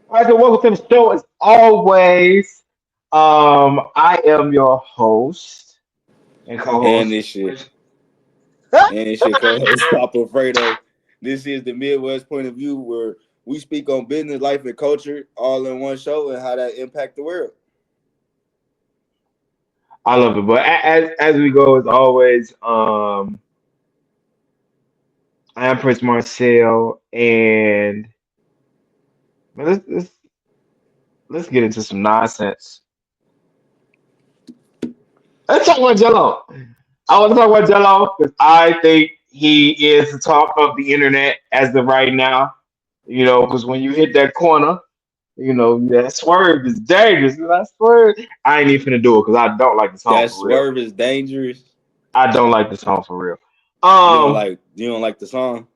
All right, so welcome to the show as always. I am your host and And co-host. this shit, and it's your co-host Papa Fredo. This is the Midwest point of view where we speak on business, life, and culture all in one show and how that impact the world. I love it, but as we go as always, I am Prince Marcel, and man, let's get into some nonsense. Let's talk about Jello. I want to talk about Jello because I think he is the talk of the internet as of right now. You know, because when you hit that corner. You know, that swerve is dangerous. That swerve. I ain't even finna do it because I don't like the song That for real. swerve is dangerous. I don't like the song for real. You don't Um, like you don't like the song.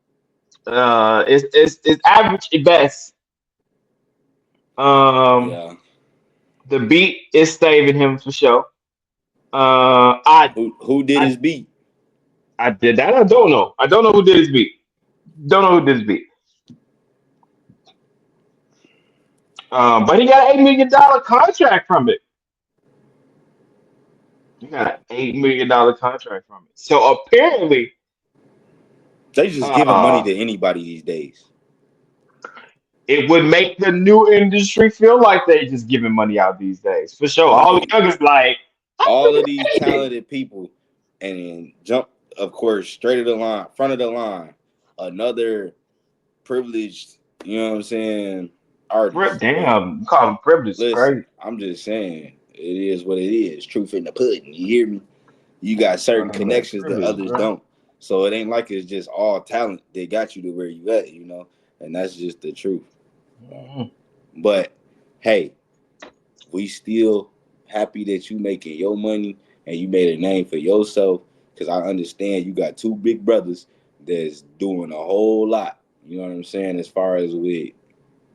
it's average at best. Um, Yeah. the beat is saving him for sure. Uh, I Who did his I beat? I did that. I don't know. I don't know who did his beat. Don't know who did his beat. But he got an $8 million contract from it. He got an $8 million contract from it. So apparently, They just giving money uh, to anybody these days. it would make the new industry feel like they just giving money out these days. For sure. I All the mean, youngest like, I'm all of freaking these anything. talented people and then jump, of course, straight of the line, front of the line. Another privileged, you know what I'm saying, artist. But Damn, you call them privilege. listen, Crazy. I'm just saying, it is what it is. Truth in the pudding. You hear me? You got certain Calling that connections that privilege, others bro. don't. So it ain't like it's just all talent that got you to where you at, and that's just the truth. Mhm. But hey, we still happy that you making your money and you made a name for yourself. Cause I understand you got two big brothers that's doing a whole lot. You know what I'm saying? As far as with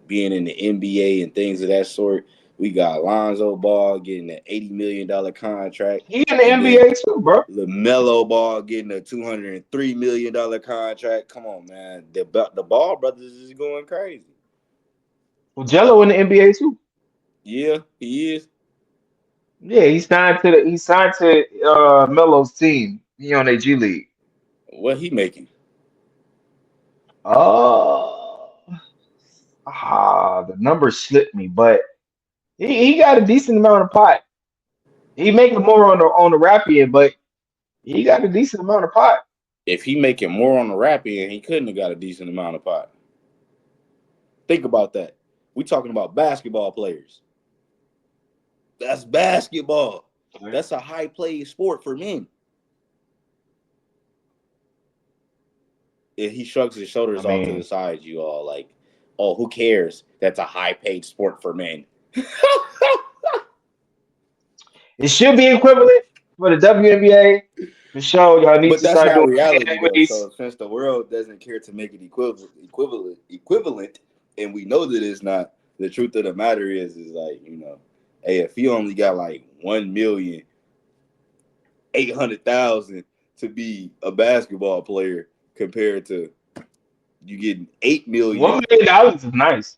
being in the NBA and things of that sort. We got Lonzo Ball getting an $80 million contract, He in the and then NBA too, bro. LaMelo Ball getting a $203 million contract. Come on, man. The Ball brothers is going crazy. Well, Jello in the NBA too. Yeah, he is. Yeah, he signed to Melo's team. He on a G League. What he making? Oh, the numbers slipped me, but he got a decent amount of pot. He making more on the rap end, but he got a decent amount of pot. If he making more on the rap end, he couldn't have got a decent amount of pot. Think about that. We talking about basketball players. That's basketball. That's a high played sport for men. And he shrugs his I shoulders off to the mean, side, you all like, oh, who cares? That's a high paid sport for men. it should be equivalent for the WNBA. For sure, y'all need But to that's start not doing reality though. heavyweights. So since the world doesn't care to make it equivalent, and we know that it's not, the truth of the matter is like, hey, if you only got like 1,800,000 to be a basketball player compared to you getting 8 million $1 million is nice.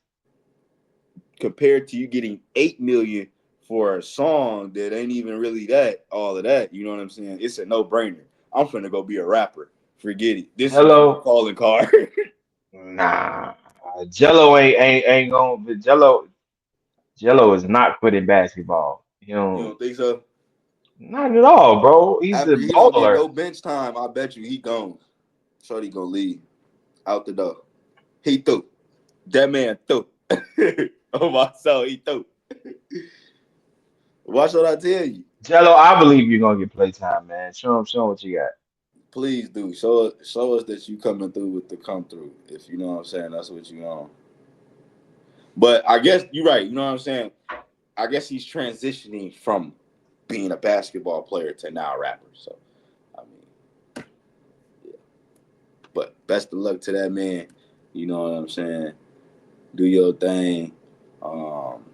compared to you getting 8 million for a song that ain't even really that all of that. You know what I'm saying? It's a no brainer. I'm finna go be a rapper. Forget it. This is my Hello, calling card. nah. Jello ain't going. Jello is not good in basketball. You You know, don't think so? not at all, bro. He's a After he don't get baller. no bench time, I bet you he gone. Shorty gonna leave out the door. He threw. That man threw. Oh my soul, he threw. Why should I tell you? Jello, I believe you're gonna get playtime, man. Show him what you got. Please do. Show us that you coming through with the come through. If you know what I'm saying, that's what you on. But I guess you're right. You know what I'm saying? I guess he's transitioning from being a basketball player to now a rapper. So, I mean, yeah. But best of luck to that man. You know what I'm saying? Do your thing. Um,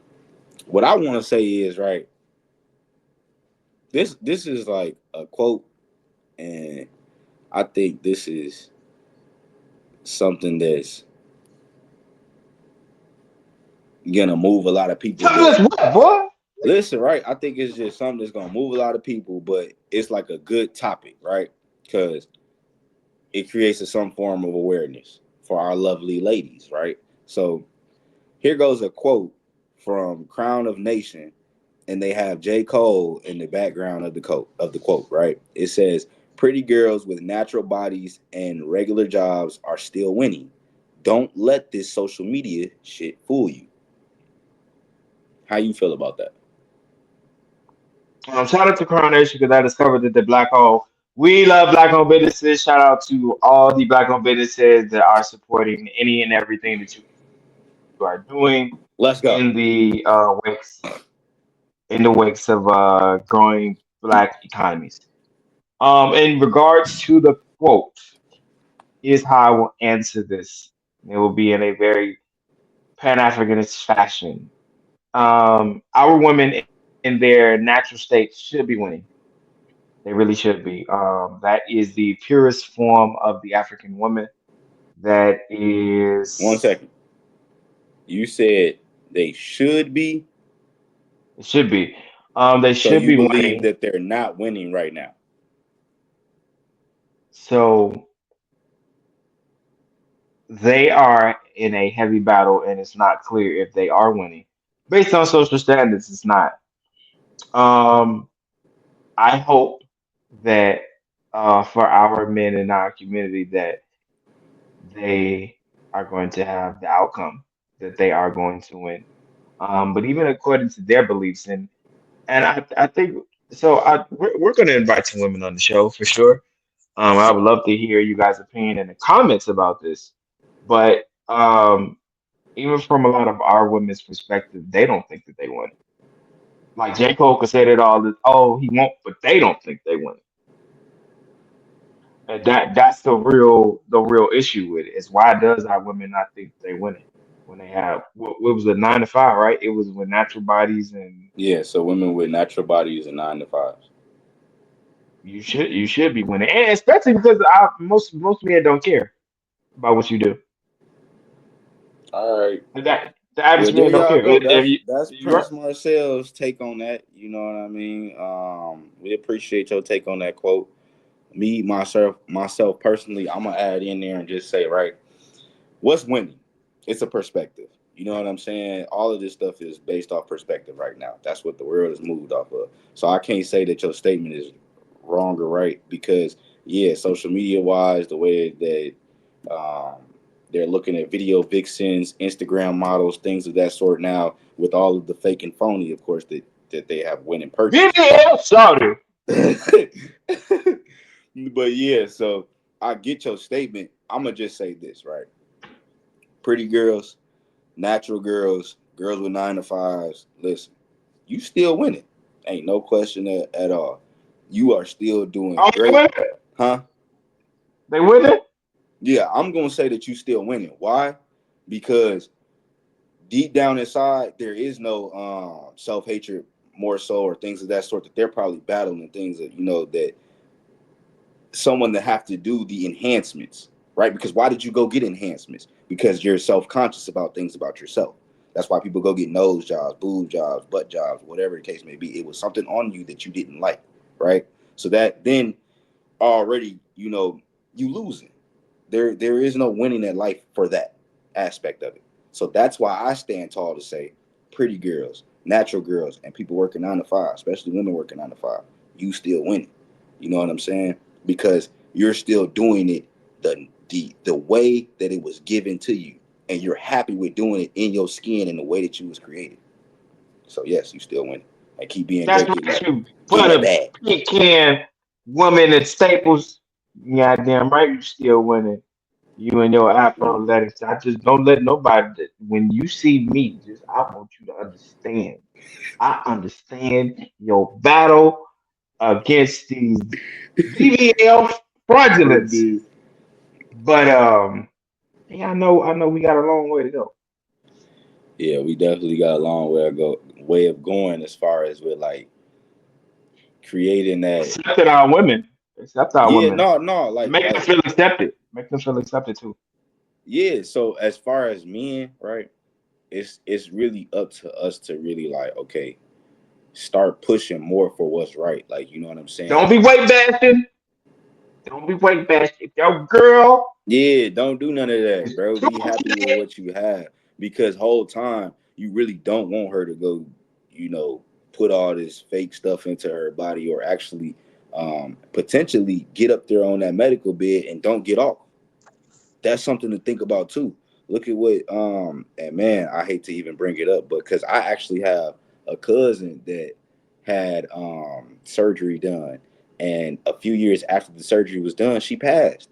what I want to say is right. This is like a quote, and I think this is something that's gonna move a lot of people that Topless what, boy? listen, right? I think it's just something that's gonna move a lot of people, but it's like a good topic, right? Because it creates some form of awareness for our lovely ladies, right? So here goes a quote from Crown of Nation, and they have J. Cole in the background of the quote, right? It says, "Pretty girls with natural bodies and regular jobs are still winning. Don't let this social media shit fool you." How you feel about that? Shout out to Crown Nation because I discovered that the black hole. We love black owned businesses. Shout out to all the black owned businesses that are supporting any and everything that you are doing in Let's the go. wakes of growing black economies. In regards to the quote, is how I will answer this. It will be in a very Pan Africanist fashion. Our women in their natural state should be winning. They really should be. That is the purest form of the African woman. That One is, second. You said they should be, it should be. They so should you be believe winning. that they're not winning right now. So they are in a heavy battle, and it's not clear if they are winning. Based on social standards, it's not. Um, I hope that for our men in our community that they are going to have the outcome that they are going to win. But even according to their beliefs, and I think so. We're going to invite some women on the show for sure. I would love to hear you guys' opinion in the comments about this. But even from a lot of our women's perspective, they don't think that they won. Like J. Cole could say that all this, oh, he won't, but they don't think they won. And that's the real issue with it is why does our women not think they winning when they have what was it 9 to 5, right? It was with natural bodies, and Yeah, so women with natural bodies and 9 to 5s. you should be winning, and especially because most men don't care about what you do. All right. That the average Well, there man don't y'all care. go. If That's you right. Prince Marcel's take on that. You know what I mean? We appreciate your take on that quote. Me, myself personally, I'm gonna add in there and just say, right, what's winning? It's a perspective. You know what I'm saying? All of this stuff is based off perspective right now. That's what the world is moved off of. So I can't say that your statement is wrong or right because yeah, social media wise, the way that they're looking at video vixens, Instagram models, things of that sort now, with all of the fake and phony, of course, that they have went and purchased. BBL sorry. But yeah, so I get your statement. I'm gonna just say this, right? Pretty girls, natural girls, girls with 9 to 5s. Listen, you still winning. Ain't no question at all. You are still doing Oh, they great, winning. huh? They winning. Yeah, I'm gonna say that you still winning. Why? Because deep down inside, there is no self hatred more so or things of that sort that they're probably battling things that that someone that have to do the enhancements, right? Because why did you go get enhancements? Because you're self conscious about things about yourself. That's why people go get nose jobs, boob jobs, butt jobs, whatever the case may be. It was something on you that you didn't like, right? So that then already, you losing. There is no winning at life for that aspect of it. So that's why I stand tall to say pretty girls, natural girls, and people working 9 to 5, especially women working 9 to 5, you still winning. You know what I'm saying? Because you're still doing it the way that it was given to you. And you're happy with doing it in your skin in the way that you was created. So yes, you still winning. And keep being That's great, what you getting put that a bag. pink can woman at Staples. Goddamn right, you still winning. You and your athletics. I just don't let nobody. When you see me, just I want you to understand. I understand your battle against these BBL fraudulence, Dude. but yeah, I know, we got a long way to go. Yeah, we definitely got a long way of going as far as with like creating that. Accepted our women. Accept our Yeah, women. no, Make them feel accepted. Make them feel accepted too. yeah. So as far as men, right? it's really up to us to really like, okay, start pushing more for what's right. Like, you know what I'm saying? Don't be weight bashing. Don't be weight bashing. If your girl Yeah, don't do none of that, is bro. too Be happy with big, what you have because whole time you really don't want her to go, you know, put all this fake stuff into her body or actually potentially get up there on that medical bed and don't get off. That's something to think about too. Look at what and man, I hate to even bring it up, but because I actually have a cousin that had surgery done, and a few years after the surgery was done, she passed.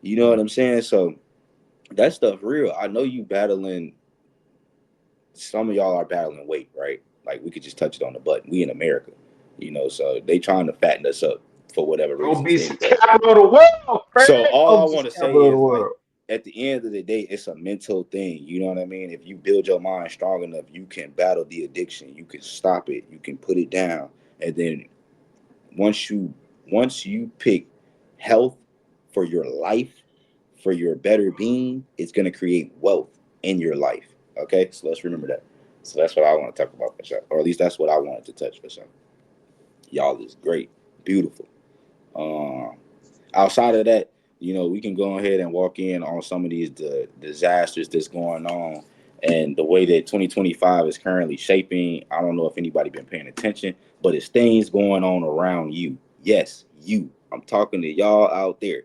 You know what I'm saying? So that stuff real. I know you battling. Some of y'all are battling weight, right? Like we could just touch it on the button. We in America, you know, so they trying to fatten us up for whatever reasons obese anyway. capital of the world, Craig. So all I Obese want to say capital of the is like world. at the end of the day, it's a mental thing. You know what I mean? If you build your mind strong enough, you can battle the addiction. You can stop it. You can put it down. And then once you once you pick health for your life, for your better being, it's gonna create wealth in your life. Okay? So let's remember that. So that's what I want to talk about for sure. Or at least that's what I wanted to touch for sure. Y'all is great. Beautiful. Um Outside of that, you know, we can go ahead and walk in on some of these disasters that's going on and the way that 2025 is currently shaping. I don't know if anybody been paying attention, but it's things going on around you. Yes, you. I'm talking to y'all out there.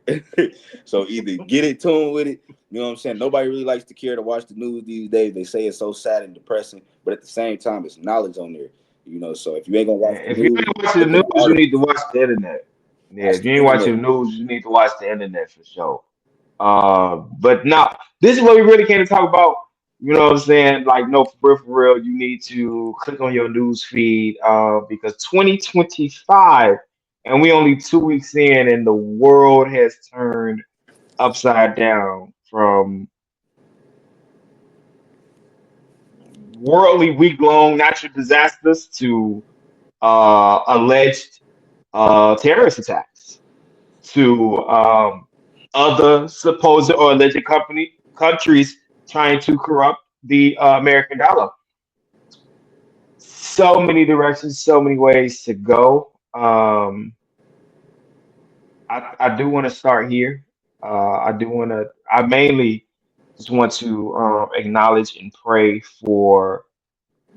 So either get in tune with it. You know what I'm saying? Nobody really likes to care to watch the news these days. They say it's so sad and depressing, but at the same time, it's knowledge on there. You know, so if you ain't gonna watch the If you news, ain't watching the look at the news, you need to articles, watch the internet. Yeah, watch if the you ain't watching internet. the news, you need to watch the internet for sure. But now this is what we really came to talk about. You know what I'm saying? Like, no, for real, you need to click on your news feed because 2025, and we only 2 weeks in, and the world has turned upside down from worldly week-long natural disasters to alleged terrorist attacks to other supposed or alleged countries trying to corrupt the American dollar. So many directions, so many ways to go. I do want to start here. I do want to. I mainly just want to acknowledge and pray for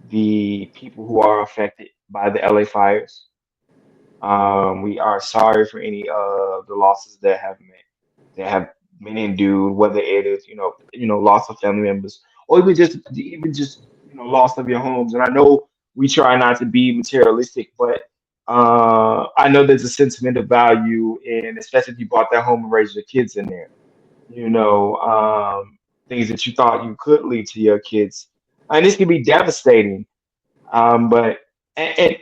the people who are affected by the LA fires. We are sorry for any of the losses that have been endured, whether it is loss of family members or even just loss of your homes. And I know we try not to be materialistic, but I know there's a sentimental value in, especially if you bought that home and raised your kids in there. You know, things that you thought you could leave to your kids, and this can be devastating. But and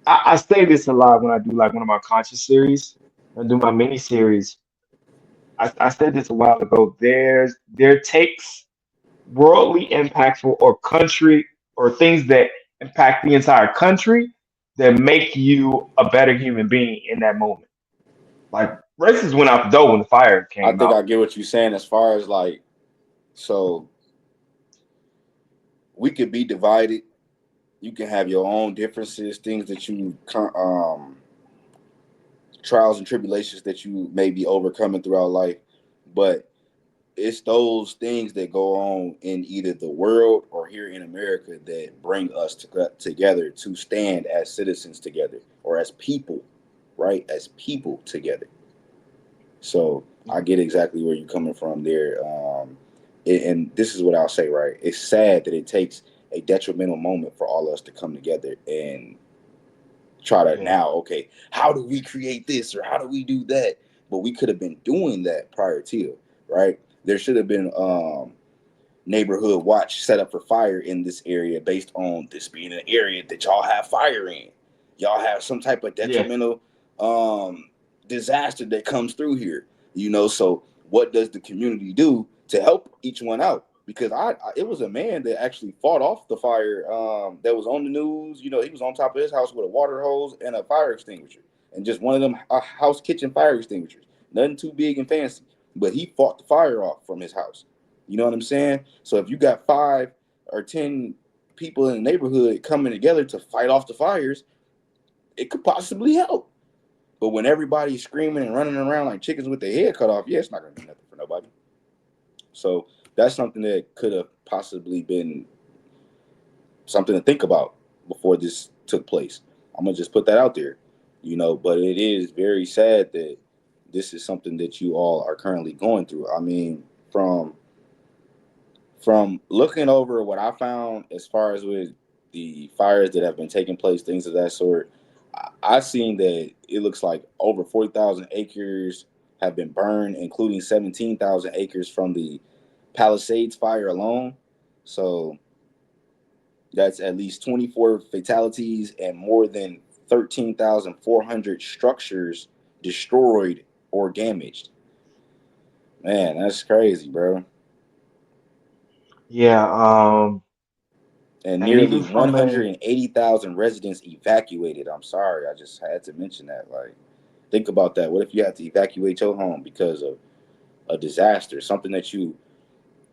I say this a lot when I do like one of my conscious series. I do my mini series. I said this a while ago. There takes worldly impactful or country or things that impact the entire country that make you a better human being in that moment. Like races went out the door when the fire I came think out. I get what you're saying as far as like, so we could be divided. You can have your own differences, things that you trials and tribulations that you may be overcoming throughout life, but it's those things that go on in either the world or here in America that bring us together to stand as citizens together or as people, right? As people together. So I get exactly where you're coming from there. And this is what I'll say, right? It's sad that it takes a detrimental moment for all of us to come together and try to Yeah, now, okay, how do we create this or how do we do that? But we could have been doing that prior to, right? There should have been yeah, neighborhood watch set up for fire in this area based on this being an area that y'all have fire in. Y'all have some type of yeah. detrimental um, disaster that comes through here. You know, so what does the community do to help each one out? Because it was a man that actually fought off the fire that was on the news. You know, he was on top of his house with a water hose and a fire extinguisher, and just one of them house kitchen fire extinguishers. Nothing too big and fancy, but he fought the fire off from his house. You know what I'm saying? So if you got 5 or 10 people in the neighborhood coming together to fight off the fires, it could possibly help. But when everybody's screaming and running around like chickens with their head cut off, yeah, it's not gonna do nothing for nobody. So that's something that could have possibly been something to think about before this took place. I'm gonna just put that out there, But it is very sad that this is something that you all are currently going through. I mean, from looking over what I found as far as with the fires that have been taking place, things of that sort, I seen that it looks like over 40,000 acres have been burned, including 17,000 acres from the Palisades fire alone. So that's at least 24 fatalities and more than 13,400 structures destroyed or damaged. Man, that's crazy, bro. Yeah, And and nearly even from a 180,000 residents evacuated. I'm sorry, I just had to mention that. Like, think about that. What if you had to evacuate your home because of a disaster, something that you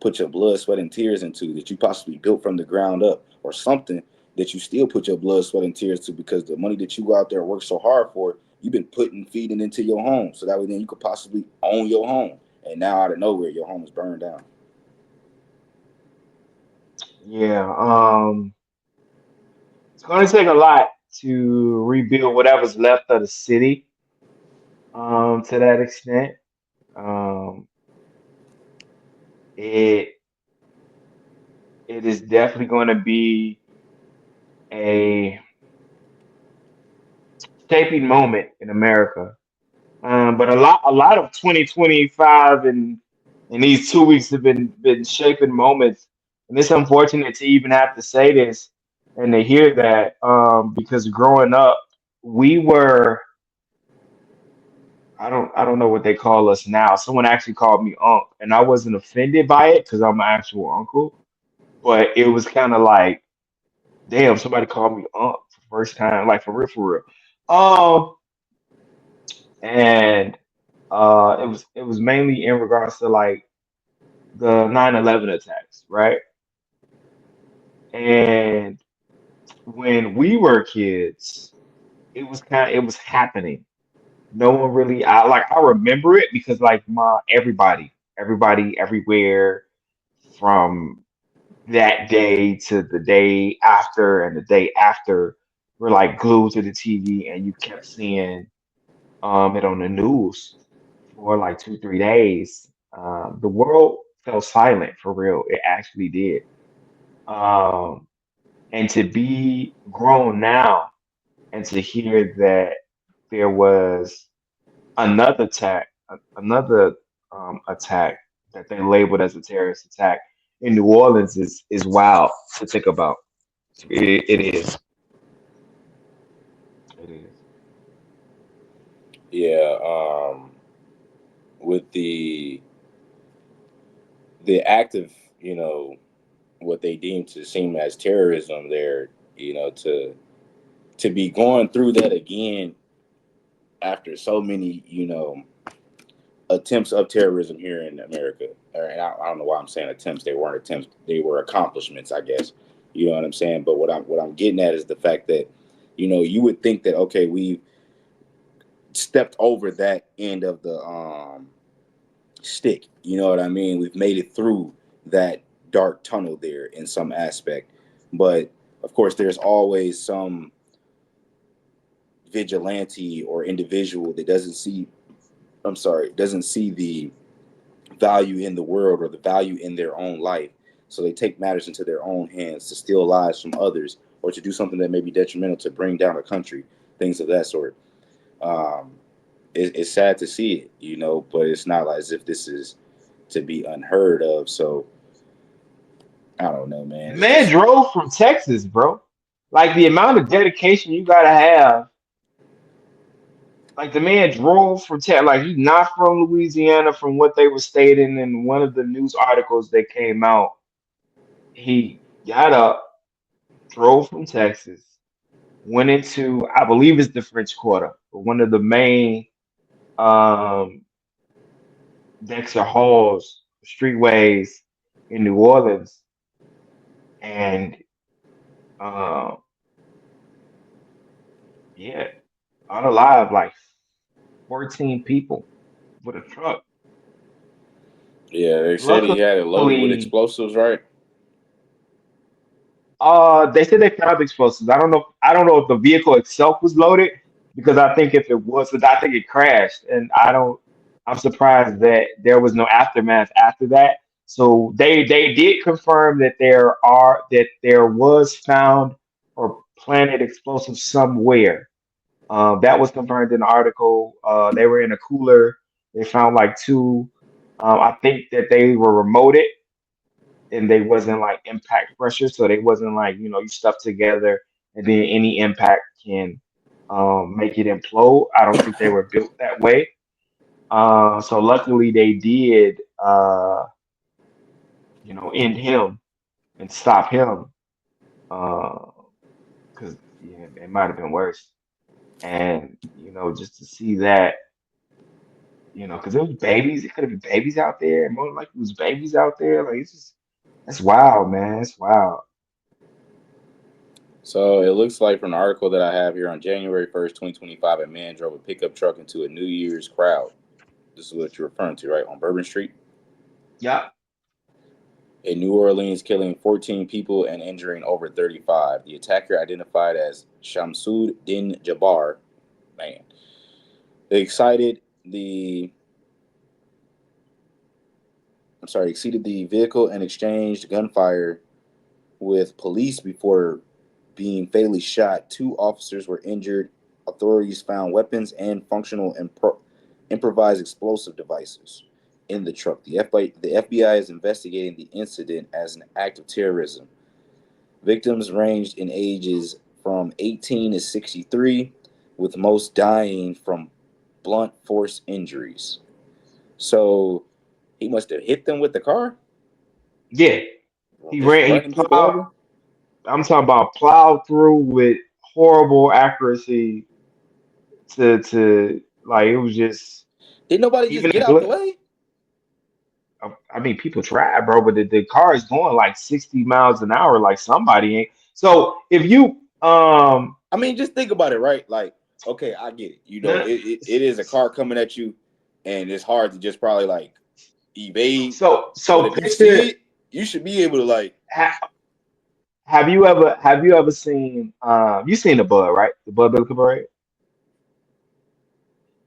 put your blood, sweat, and tears into, that you possibly built from the ground up, or something that you still put your blood, sweat, and tears to because the money that you go out there and work so hard for, you've been putting, feeding into your home. So that way then you could possibly own your home. And now out of nowhere, your home is burned down. yeah, it's going to take a lot to rebuild whatever's left of the city. To that extent, um, it it is definitely going to be a shaping moment in America. But a lot of 2025 and these 2 weeks have been shaping moments, and it's unfortunate to even have to say this and to hear that, because growing up, we were I don't know what they call us now. Someone actually called me Unc, and I wasn't offended by it because I'm an actual uncle, but it was kind of like, damn, somebody called me Unc for the first time, like for real, for real. Um, and it was mainly in regards to like the 9/11 attacks, right? And when we were kids, it was happening. No one really I remember it because like my everybody everywhere from that day to the day after and the day after were like glued to the TV, and you kept seeing it on the news for like 2 3 days. The world fell silent for real. It actually did. Um, and to be grown now and to hear that there was another attack that they labeled as a terrorist attack in New Orleans is wild to think about. It is. It is. Yeah, with the act of, what they deem to seem as terrorism there, to be going through that again after so many, attempts of terrorism here in America. And I don't know why I'm saying attempts. They weren't attempts. They were accomplishments, I guess. You know what I'm saying? But what I'm getting at is the fact that, you would think that, okay, we stepped over that end of the stick. You know what I mean? We've made it through that dark tunnel there in some aspect. But of course, there's always some vigilante or individual that doesn't see the value in the world or the value in their own life. So they take matters into their own hands to steal lives from others or to do something that may be detrimental to bring down a country, things of that sort. Um, it's sad to see it, but it's not as if this is to be unheard of. So I don't know, man. The It's man just drove from Texas, bro. Like the amount of dedication you gotta have. Like the man drove from Texas. Like he's not from Louisiana, from what they were stating in one of the news articles that came out. He got up, drove from Texas, went into, I believe it's the French Quarter, but one of the main um Dexter Hall's streetways, in New Orleans, and uh, yeah, unalive like 14 people with a truck. Yeah, they said he had it loaded with Luckily, explosives, right? they said they found explosives. I don't know. I don't know if the vehicle itself was loaded because I think if it was, I think it crashed, and I don't. I'm surprised that there was no aftermath after that. So they did confirm that there was found or planted explosives somewhere. That was confirmed in the article. They were in a cooler. They found like two. I think that they were remoted and they wasn't like impact pressure, so they wasn't like you stuff together and then any impact can make it implode. I don't think they were built that way. So luckily they did end him and stop him because yeah, it might have been worse. And just to see that, because it was babies, it could have been babies out there, and more than likely it was babies out there. Like it's just that's wild, man. It's wild. So it looks like from the article that I have here on January 1st, 2025, a man drove a pickup truck into a New Year's crowd. This is what you're referring to, right? On Bourbon Street Yep. in New Orleans, killing 14 people and injuring over 35. The attacker, identified as Shamsud Din Jabbar, man, they the exceeded the vehicle and exchanged gunfire with police before being fatally shot. Two officers were injured. Authorities found weapons and functional improvised explosive devices in the truck. The FBI is investigating the incident as an act of terrorism. Victims ranged in ages from 18 to 63, with most dying from blunt force injuries. So he must have hit them with the car, Yeah. or He just ran. He running people plowed. over. I'm talking about plowed through with horrible accuracy to like it was just Did nobody just even get the out the glare. way? I mean, people try, bro, but the car is going like 60 miles an hour. Like somebody ain't. So if you I mean, just think about it, right? Like, okay, I get it. no, It is a car coming at you, and it's hard to just probably like evade. But so if you see picture. it, you should be able to like. Have you ever seen you seen the Bud, right? The Bud Billiken Parade.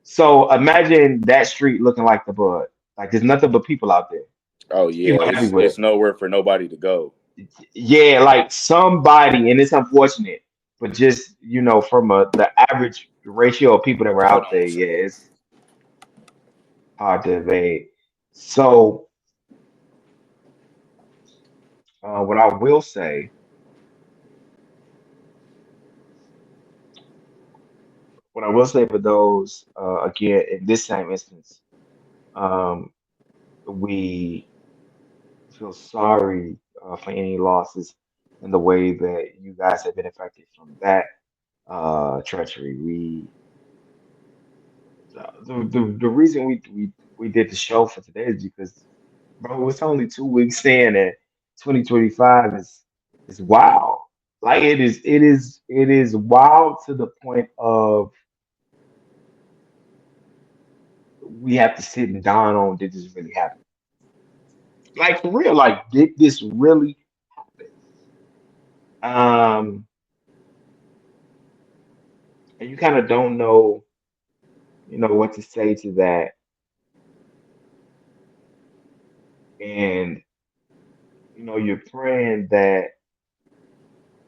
So imagine that street looking like the Bud. Like there's nothing but people out there. Oh It's yeah, people it's everywhere. nowhere for nobody to go. Yeah, like somebody, and it's unfortunate, but just from the average ratio of people that were Hold out on there, one yeah, second. it's hard to evade. So what I will say, what I will say for those again in this same instance, um, we feel sorry for any losses in the way that you guys have been affected from that treachery. The reason we did the show for today is because, bro, it's only 2 weeks in, and 2025 is wild. Like it is wild to the point of we have to sit and dawn on, did this really happen? Like for real, like did this really happen? Um, and you kind of don't know, what to say to that, and you're praying that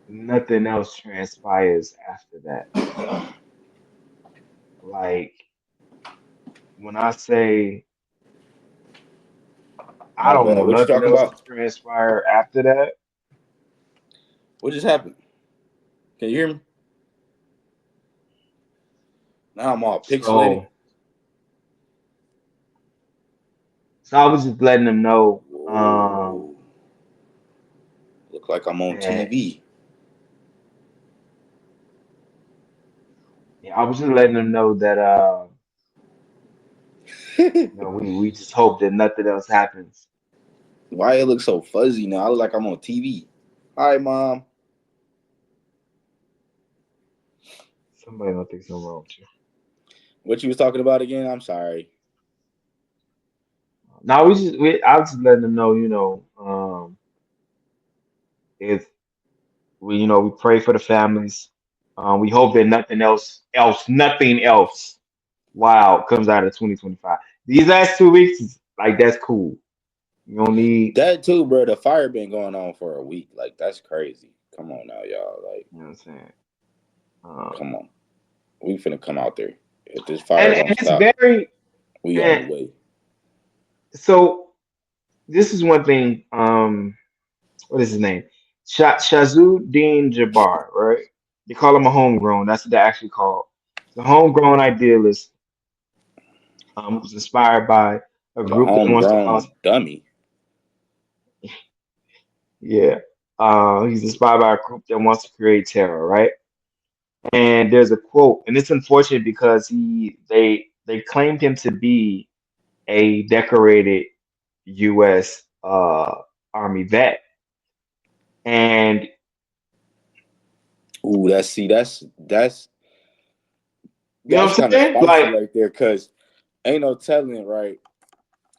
nothing else transpires after that. Like when I say I My don't bad. know What you nothing talking else to about? transpire after that. What just happened? Can you hear me? Now I'm all pixelated. So, so I was just letting them know Whoa, look like I'm on that TV. yeah, I was just letting them know that we just hope that nothing else happens Why it look so fuzzy now? I look like I'm on TV. Hi, mom. Somebody don't think something wrong with you. What you was talking about again? I'm sorry. Now I was just letting them know, if we pray for the families. We hope that nothing else wow comes out of 2025. These last 2 weeks is like that's cool. You don't need, That too, bro. The fire been going on for a week. Like that's crazy. Come on now, y'all. Like, you know what I'm saying? Um, come on. We finna come out there. If this fire and don't it's stop, very we on the and way. so this is one thing. What is his name? Shazuddin Jabbar, right? They call him a homegrown. That's what they actually call. The homegrown idealist was inspired by a The group that wants to cause, homegrown dummy. yeah. He's inspired by a group that wants to create terror, right? And there's a quote, and it's unfortunate because they claimed him to be a decorated U.S. Army vet, and Ooh, you know that's what I'm kind of saying? spicy Like, right there. Cause ain't no telling, right?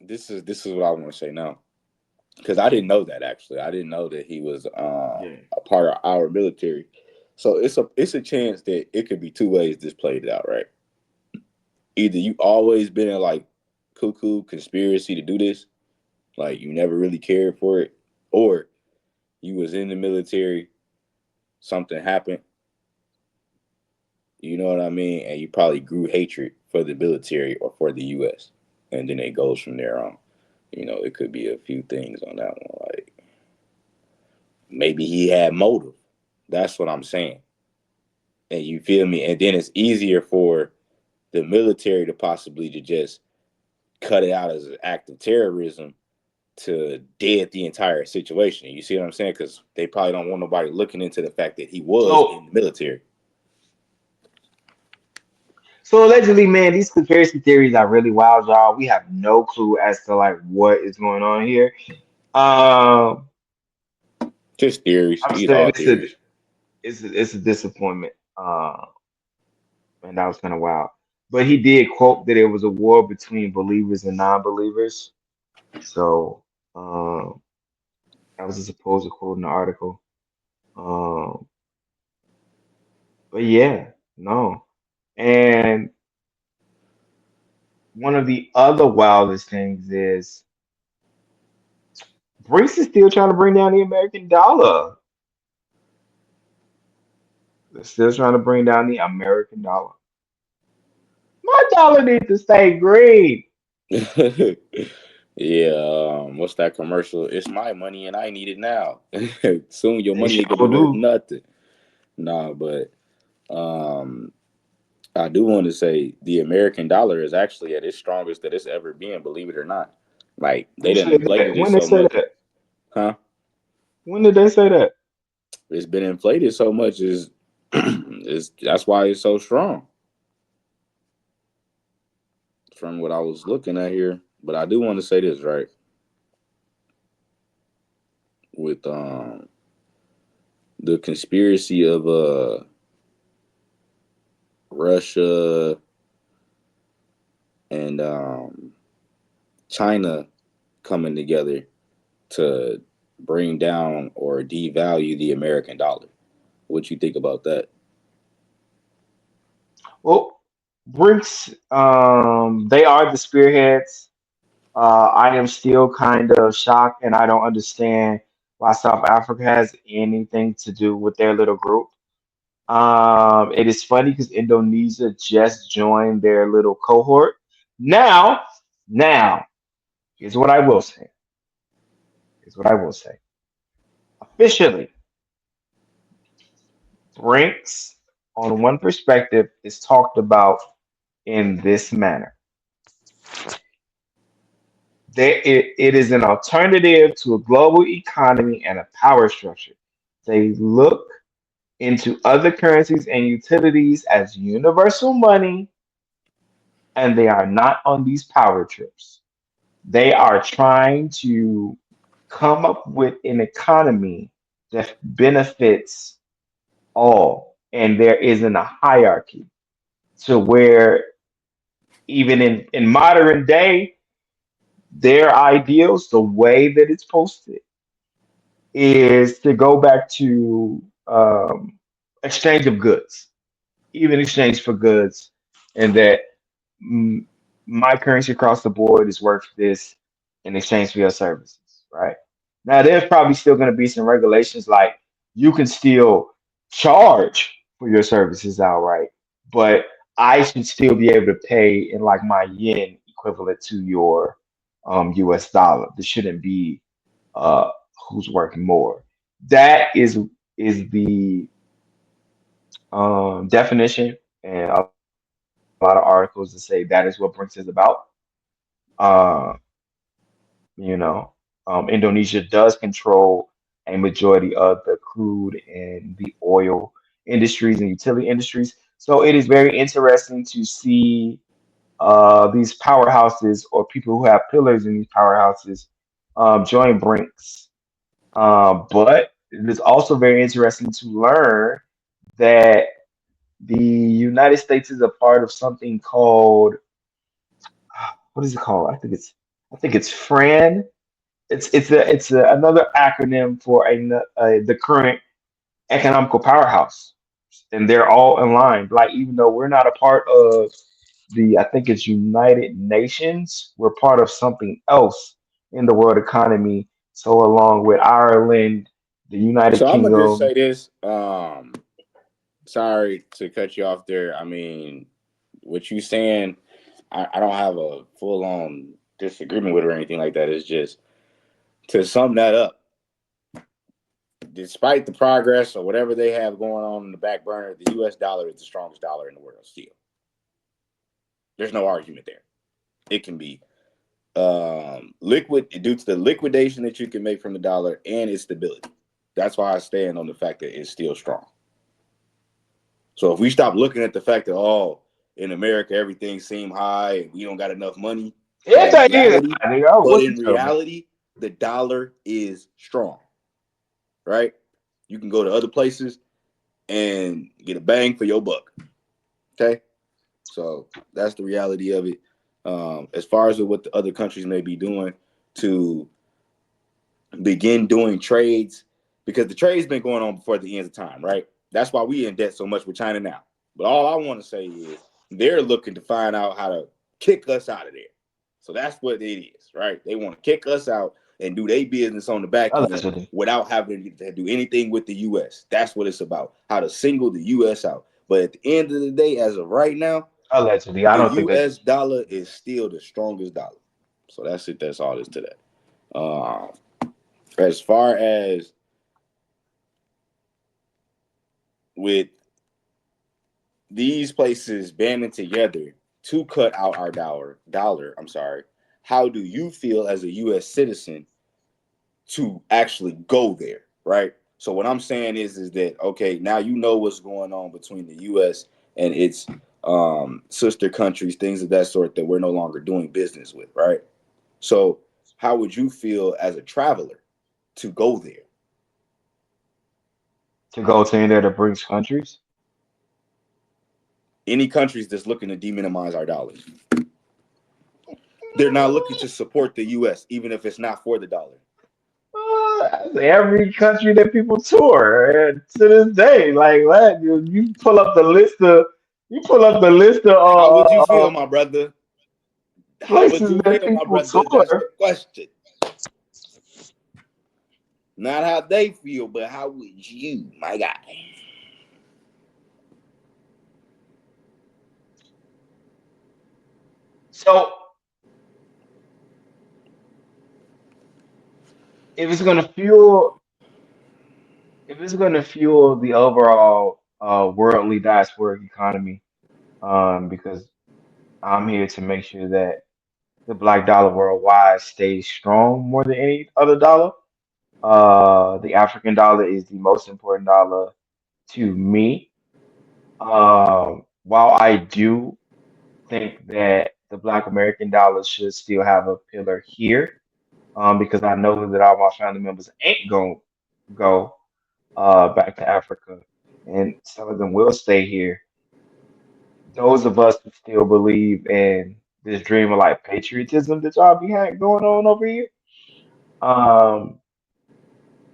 This is what I want to say now. Because I didn't know that actually. I didn't know that he was yeah. a part of our military. So it's a chance that it could be two ways this played out, right? Either you always been in like cuckoo conspiracy to do this, like you never really cared for it, or you was in the military, something happened, you know what I mean, and you probably grew hatred for the military or for the U.S. And then it goes from there on. It could be a few things on that one. Like maybe he had motive. That's what I'm saying. And you feel me? And then it's easier for the military to possibly to just cut it out as an act of terrorism to dead the entire situation. You see what I'm saying? Because they probably don't want nobody looking into the fact that he was So in the military. so allegedly, man, these conspiracy theories are really wild, y'all. We have no clue as to like what is going on here. Um, Just theories. I'm These saying all theories. it's a disappointment. And that was kind of wild. But he did quote that it was a war between believers and non-believers. So that was a supposed quote in the article. Um, but yeah, no. And one of the other wildest things is Brees is still trying to bring down the American dollar. They're still trying to bring down the American dollar. My dollar needs to stay green. Yeah, what's that commercial? It's my money and I need it now. Soon your They money ain't gonna sure be worth do. nothing. Nah, but um, I do want to say the American dollar is actually at its strongest that it's ever been. Believe it or not, like they Who done said inflated that? it When they so say much, that? huh? When did they say that? It's been inflated so much is that's why it's so strong. From what I was looking at here, but I do want to say this right with the conspiracy of Russia and China coming together to bring down or devalue the American dollar. What you think about that? Well, BRICS, they are the spearheads. I am still kind of shocked, and I don't understand why South Africa has anything to do with their little group. It is funny because Indonesia just joined their little cohort. Now, now, here's what I will say. Here's what I will say. Officially, BRICS, on one perspective, is talked about in this manner. It is an alternative to a global economy and a power structure. They look into other currencies and utilities as universal money, and they are not on these power trips. They are trying to. come up with an economy that benefits all, and there isn't a hierarchy to where even in modern day, their ideals, the way that it's posted, is to go back to exchange of goods, even exchange for goods, and that mm, my currency across the board is worth this in exchange for your services, right? Now, there's probably still going to be some regulations like you can still charge for your services outright, but I should still be able to pay in like my yen equivalent to your US dollar. This shouldn't be uh, who's working more. That is the definition, and a lot of articles that say that is what BRICS is about. Uh, you know, Indonesia does control a majority of the crude and the oil industries and utility industries. So it is very interesting to see these powerhouses or people who have pillars in these powerhouses join BRICS. But it is also very interesting to learn that the United States is a part of something called what is it called? I think it's FRAN. Another acronym for the current economical powerhouse, and they're all in line. Like even though we're not a part of the, I think it's United Nations, we're part of something else in the world economy. So along with Ireland, the United So I'm gonna just Kingdom, say this. Sorry to cut you off there. I mean, what you saying, I don't have a full on disagreement with or anything like that. It's just to sum that up. Despite the progress or whatever they have going on in the back burner, the U.S. dollar is the strongest dollar in the world. Still, there's no argument there. It can be liquid due to the liquidation that you can make from the dollar and its stability. That's why I stand on the fact that it's still strong. So if we stop looking at the fact that in America everything seem high and we don't got enough money, but it's in a year. reality, I think, oh, what you talking about? the dollar is strong, right? You can go to other places and get a bang for your buck. Okay, so that's the reality of it. As far as what the other countries may be doing to begin doing trades, because the trade's been going on before the end of time, right? That's why we in debt so much with China now. But all I want to say is they're looking to find out how to kick us out of there. So that's what it is, right? They want to kick us out and do their business on the back end Allegedly, without having to do anything with the U.S. That's what it's about, how to single the U.S. out. But at the end of the day, as of right now, allegedly, I the don't think they do. U.S. dollar is still the strongest dollar. So that's it. That's all there is to that. As far as with these places banding together to cut out our dollar, I'm sorry. How do you feel as a US citizen to actually go there, right? So what I'm saying is that okay, now you know what's going on between the US and its sister countries, things of that sort that we're no longer doing business with, right? So how would you feel as a traveler to go there? To go to any of the BRICS countries. Any countries that's looking to deminimize our dollars. They're not looking to support the U.S., even if it's not for the dollar. Every country that people tour and to this day. Like what? You pull up the list of How would you feel, my brother? How would places you that feel, my people brother? That's the tour. question. Not how they feel, but how would you, my guy? So if it's gonna fuel, if it's gonna fuel the overall worldly diasporic economy, because I'm here to make sure that the black dollar worldwide stays strong more than any other dollar. The African dollar is the most important dollar to me. While I do think that the Black American dollar should still have a pillar here, because I know that all my family members ain't gonna go back to Africa, and some of them will stay here. Those of us who still believe in this dream of like patriotism that y'all be going on over here, um,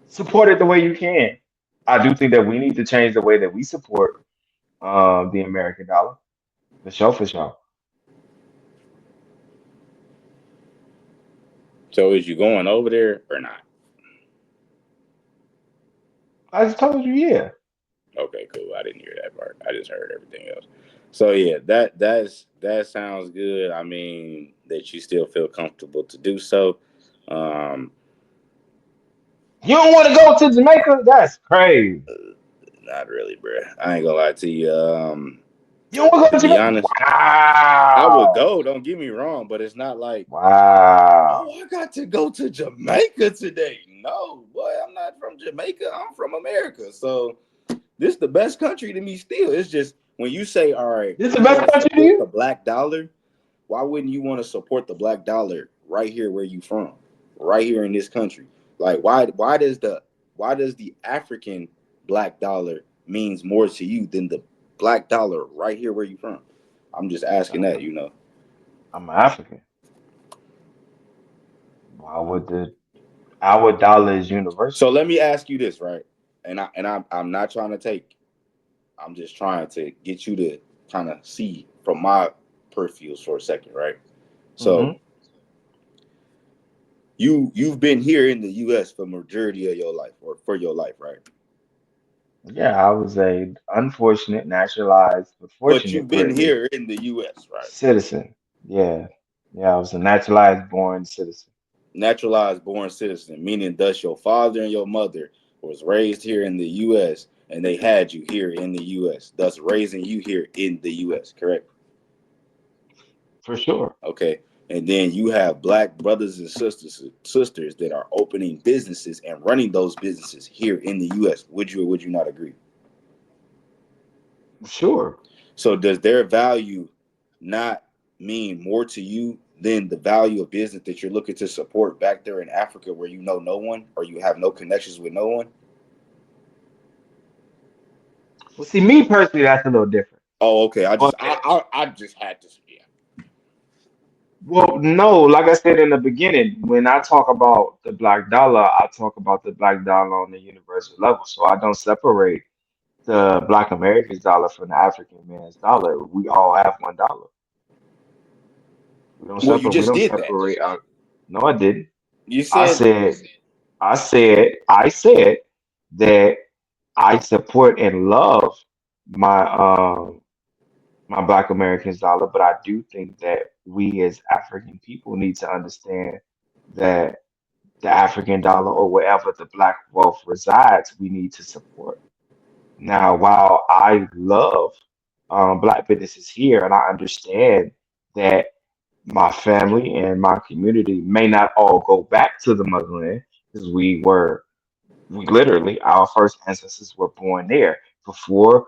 support it the way you can. I do think that we need to change the way that we support the American dollar, for sure, for sure. So is you going over there or not? I just told you, yeah. Okay, cool. I didn't hear that part. I just heard everything else. So yeah, that sounds good. I mean, that you still feel comfortable to do so. Um, You don't want to go to Jamaica? That's crazy. Not really, bro. I ain't gonna lie to you. You don't want To to go to be Jamaica? honest, I would Wow. go. Don't get me wrong, but it's not like, Wow. oh, I got to go to Jamaica today. No, boy, I'm not from Jamaica. I'm from America. So this is the best country to me. Still, it's just when you say, all right, This is the I best want to country to support the you? black dollar. Why wouldn't you want to support the black dollar right here where you from, right here in this country? Like why does the African black dollar means more to you than the black dollar right here where you from? I'm just asking Because that, you know. I'm African. Why would the our dollar is So universal? let me ask you this, right? And I'm not trying to take. I'm just trying to get you to kind of see from my peripherals for a second, right? So Hmm. you've been here in the U.S. for majority of your life, or for your life, right? Yeah, I was a unfortunate, naturalized, but But fortunate you've been British here in the U.S., right? citizen. Yeah. Yeah, I was a naturalized born citizen. Naturalized born citizen, meaning thus your father and your mother was raised here in the U.S. and they had you here in the U.S., thus raising you here in the U.S., correct? For sure. Okay. And then you have black brothers and sisters that are opening businesses and running those businesses here in the U.S. Would you or would you not agree? Sure. So does their value not mean more to you than the value of business that you're looking to support back there in Africa where you know no one or you have no connections with no one? Well, see, me personally, that's a little different. Oh, okay. I But just I just had to, yeah. well, no, like I said in the beginning, when I talk about the black dollar, I talk about the black dollar on the universal level. So I don't separate the black American's dollar from the African man's dollar. We all have $1. We don't Well, you separate. We just don't did that. separate. No, I didn't. You I said said, I said that I support and love my my Black Americans dollar, but I do think that we as African people need to understand that the African dollar or wherever the black wealth resides, we need to support. Now, while I love black businesses here, and I understand that my family and my community may not all go back to the motherland because we literally, our first ancestors were born there before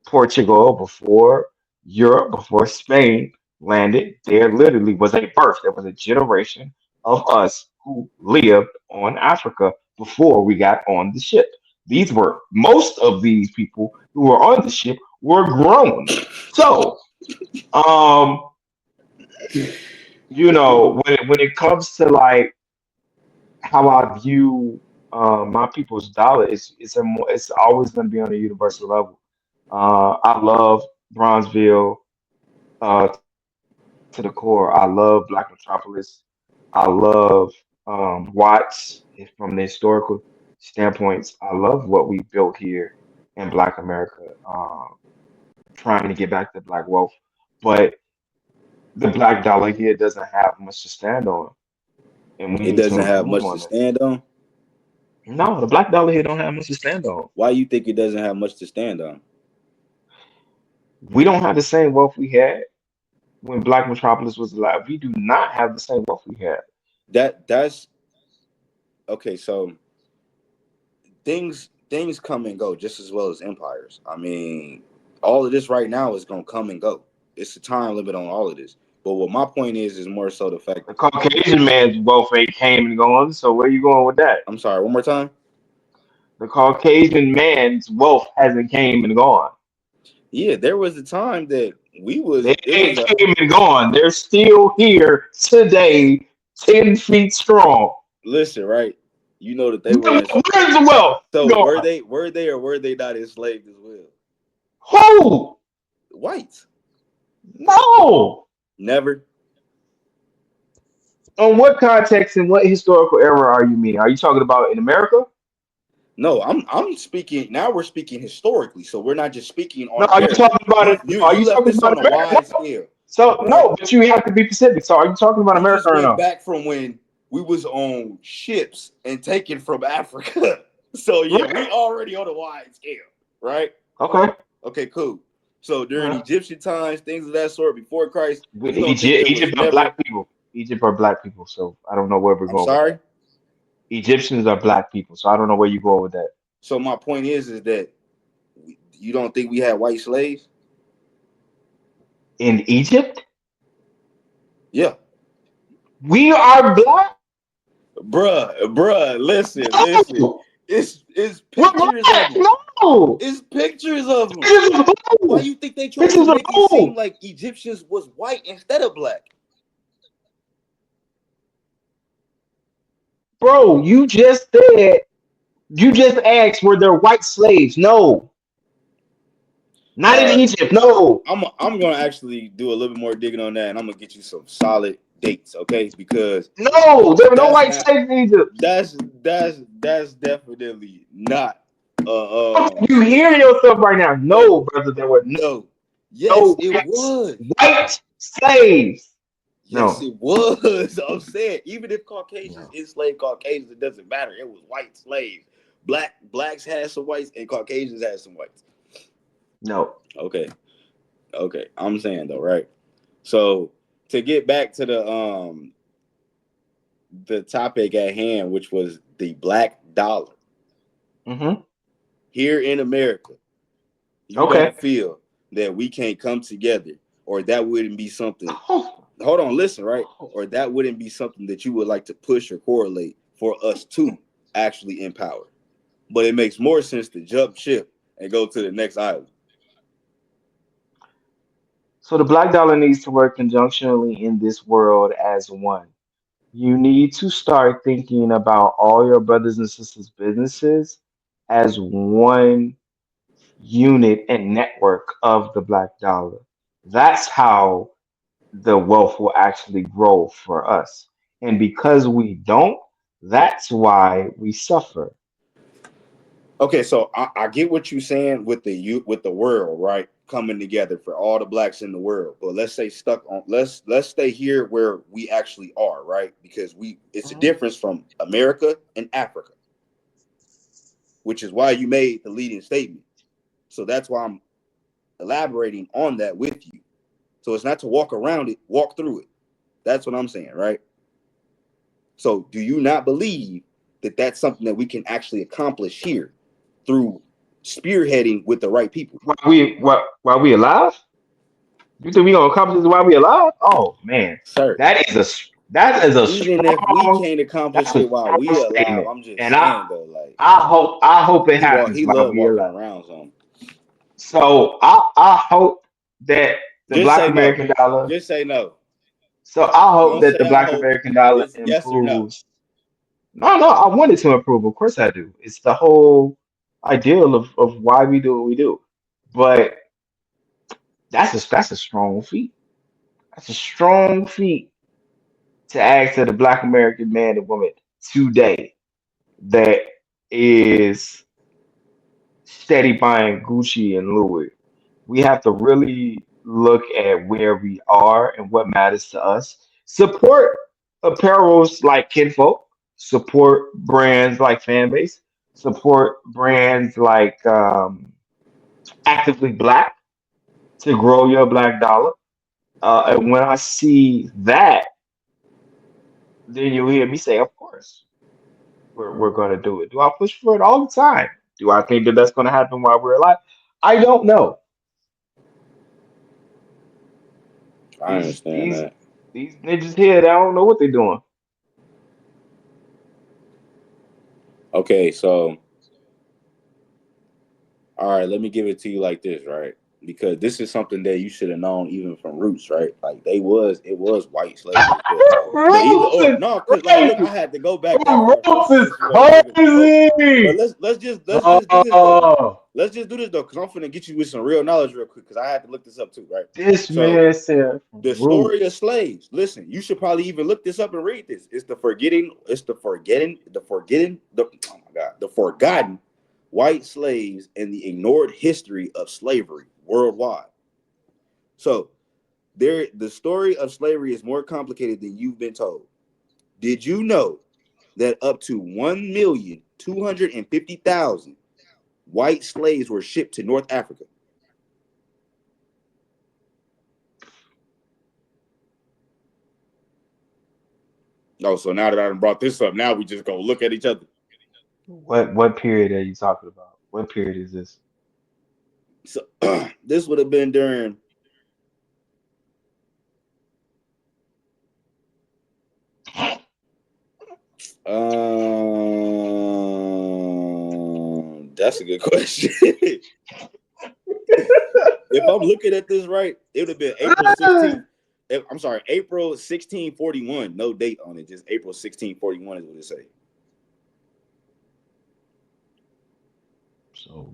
Portugal, before Europe, before Spain landed. There literally was a birth. There was a generation of us who lived on Africa before we got on the ship. These were most of these people who were on the ship were grown. So, um, when it comes to like how I view my people's dollar, it's always going to be on a universal level. I love Bronzeville to the core. I love Black Metropolis. I love Watts from the historical standpoints. I love what we built here in Black America, trying to get back to Black wealth. But the Black dollar here doesn't have much to stand on, and we it need to doesn't have improve much to on it. stand on. No, the Black dollar here don't have much to stand on. Why you think it doesn't have much to stand on? We don't have the same wealth we had when Black Metropolis was alive. We do not have the same wealth we had. That's okay. So things come and go just as well as empires. I mean, all of this right now is gonna come and go. It's a time limit on all of this. But what my point is more so the fact The that Caucasian man's wealth ain't came and gone. So where you going with that? I'm sorry, one more time. The Caucasian man's wealth hasn't came and gone. Yeah, there was a time that we was They it was ain't a came and gone. They're still here today, 10 feet strong. listen, right? You know that they were in. Where's the wealth So gone? were they or were they not enslaved as well? Who? Whites. No. Never. On what context and what historical era are you meaning? Are you talking about in America? No, I'm speaking now. We're speaking historically, so we're not just speaking No, on are you America. talking about it? You Are you you left talking this about on a America? wide No. scale, So right? no, but you have to be specific. So are you talking about You America just or went no? back from when we was on ships and taken from Africa. So yeah, we Right. already on a wide scale, right? Okay. Okay, cool. So during Uh, Egyptian times, things of that sort, before Christ, with we're gonna think there was Egypt are never. black people. Egypt are black people. So I don't know where we're I'm going with sorry. that. Egyptians are black people. So I don't know where you're going with that. So my point is that you don't think we had white slaves? In Egypt, Yeah, we are black. bruh. Listen. No, It's we're pictures of black. them. No. It's pictures of them. Pictures of Why who? you think they tried to Pictures of make it seem who? like Egyptians was white instead of black? Bro, you just said, you just asked were there white slaves? No. Not All in right, Egypt. No. I'm gonna actually do a little bit more digging on that, and I'm gonna get you some solid dates, okay? Because No. There were no that's white not slaves in Egypt. that's definitely not You hearing yourself right now? no No, brother, there were no yes no it was. white slaves. Yes, No. it was. I'm saying, even if Caucasians No. enslaved Caucasians, it doesn't matter. It was white slaves. Blacks had some whites, and Caucasians had some whites. No. Okay, okay. I'm saying though, right? So to get back to the topic at hand, which was the black dollar Mm-hmm. here in America, you Okay. don't feel that we can't come together, or that wouldn't be something. Oh, Hold on, listen, right? oh. Or that wouldn't be something that you would like to push or correlate for us to actually empower. But it makes more sense to jump ship and go to the next island. So the black dollar needs to work conjunctionally in this world as one. You need to start thinking about all your brothers and sisters' businesses as one unit and network of the black dollar. That's how the wealth will actually grow for us. And because we don't, that's why we suffer. Okay, so I get what you're saying with the with the world, right? Coming together for all the blacks in the world. But let's say stuck on let's stay here where we actually are, right? Because we it's a Mhm. difference from America and Africa, which is why you made the leading statement. So that's why I'm elaborating on that with you. So it's not to walk around it, walk through it. That's what I'm saying, right? So do you not believe that that's something that we can actually accomplish here through spearheading with the right people? While we alive? You think we gonna accomplish this while we alive? Oh man, Sir, that is a even if we strong can't accomplish that's a it while we strong alive, statement. I'm just And saying though, like I hope it happens he while loved we walking alive. around something. So I hope that the Just Black say no. American dollar. Just say no. So I hope Don't that the say I Black hope. American dollar It's yes or no. improves. No, I want it to improve. Of course I do. It's the whole ideal of why we do what we do. But that's a strong feat. That's a strong feat to ask that a Black American man and woman today that is steady buying Gucci and Louis. We have to really look at where we are and what matters to us. Support apparels like Kinfolk, support brands like Fanbase, support brands like Actively Black to grow your black dollar. And when I see that, then you'll hear me say, of course, we're going to do it. Do I push for it all the time? Do I think that that's going to happen while we're alive? I don't know. I These understand these that. these ninjas here, they don't know what they're doing. Okay, so all right, let me give it to you like this, right? Because this is something that you should have known even from roots, right? Like it was white slavery, but either Roots or is no, because like look, I crazy. had to go back that far Roots since is you want to bring up the quote. But crazy. let's just do this though. Oh, Let's just do this though, because I'm finna get you with some real knowledge real quick, because I had to look this up too, right? this So man said the story of roots. slaves. Listen, you should probably even look this up and read this. Oh my God, the forgotten white slaves and the ignored history of slavery worldwide. So the story of slavery is more complicated than you've been told. Did you know that up to 1,250,000 white slaves were shipped to North Africa? Oh, so now that I brought this up, now we just go look at each other. What period are you talking about? What period is this? So this would have been during that's a good question. If I'm looking at this right, it would have been April 16th. I'm sorry, April 1641. No date on it, just April 1641 is what it say. So